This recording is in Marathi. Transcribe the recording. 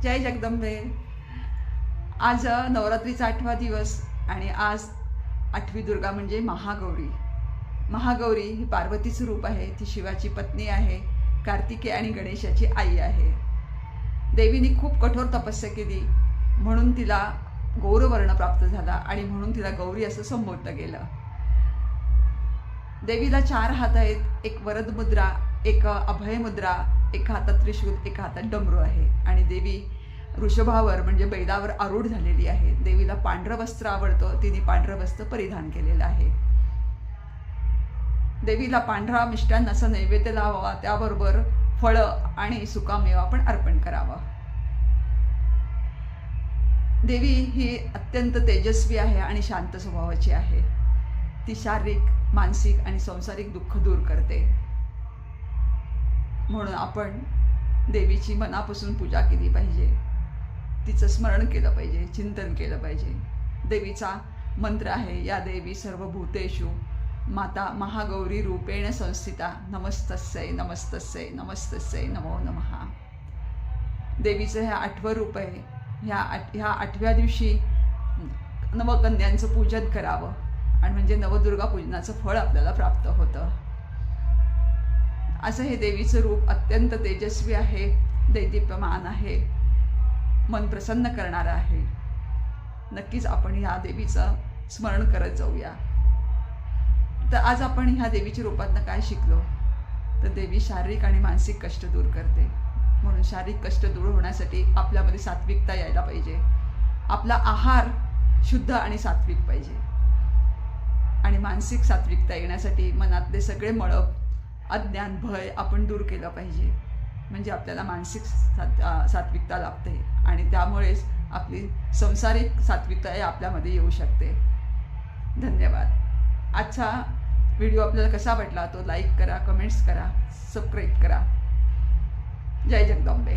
जय जगदंबे। आज नवरात्रीचा 8वा दिवस आणि आज 8वी दुर्गा म्हणजे महागौरी। महागौरी ही पार्वतीचं रूप आहे, ती शिवाची पत्नी आहे, कार्तिकेय आणि गणेशाची आई आहे। देवीने खूप कठोर तपस्या केली म्हणून तिला गौरवर्ण प्राप्त झाला आणि म्हणून तिला गौरी असं संबोधलं गेलं। देवीला 4 हात आहेत, एक वरद मुद्रा, एक अभय मुद्रा, एका हातात त्रिशूल, एका हातात डमरू आहे आणि देवी वृषभावर म्हणजे बैलावर आरूढ झालेली आहे। देवीला पांढरं वस्त्र आवडतं, तिने पांढरं वस्त्र परिधान केलेलं आहे। देवीला पांढरा मिष्टान्नाचा नैवेद्य लावावा, त्याबरोबर फळं आणि सुकामेवा पण अर्पण करावा। देवी ही अत्यंत तेजस्वी आहे आणि शांत स्वभावाची आहे। ती शारीरिक, मानसिक आणि सांसारिक दुःख दूर करते। म्हणून आपण देवीची मनापासून पूजा केली पाहिजे, तिचं स्मरण केलं पाहिजे, चिंतन केलं पाहिजे। देवीचा मंत्र आहे, या देवी सर्वभूतेषु माता महागौरी रूपेण संस्थिता, नमस्तस्यै नमस्तस्यै नमस्तस्यै नमो नमः। देवीचं हे 8वं रूप आहे। ह्या 8व्या दिवशी नवकन्यांचं पूजन करावं आणि म्हणजे नवदुर्गा पूजनाचं फळ आपल्याला प्राप्त होतं। असं हे देवीचं रूप अत्यंत तेजस्वी आहे, दैदिप्यमान आहे, मन प्रसन्न करणारं आहे। नक्कीच आपण ह्या देवीचं स्मरण करत जाऊया। तर आज आपण ह्या देवीच्या रूपातनं काय शिकलो, तर देवी शारीरिक आणि मानसिक कष्ट दूर करते। म्हणून शारीरिक कष्ट दूर होण्यासाठी आपल्यामध्ये सात्विकता यायला पाहिजे। आपला आहार शुद्ध आणि सात्विक पाहिजे आणि मानसिक सात्विकता येण्यासाठी मनातले सगळे मळप, अज्ञान, भय आपण दूर केलं पाहिजे। म्हणजे आपल्याला मानसिक सात्विकता लाभते आणि त्यामुळेच आपली संसारिक सात्विकता आपल्यामध्ये येऊ शकते। धन्यवाद। आजचा व्हिडिओ आपल्याला कसा वाटला तो लाईक करा, कमेंट्स करा, सबस्क्राईब करा। जय जगदंबे।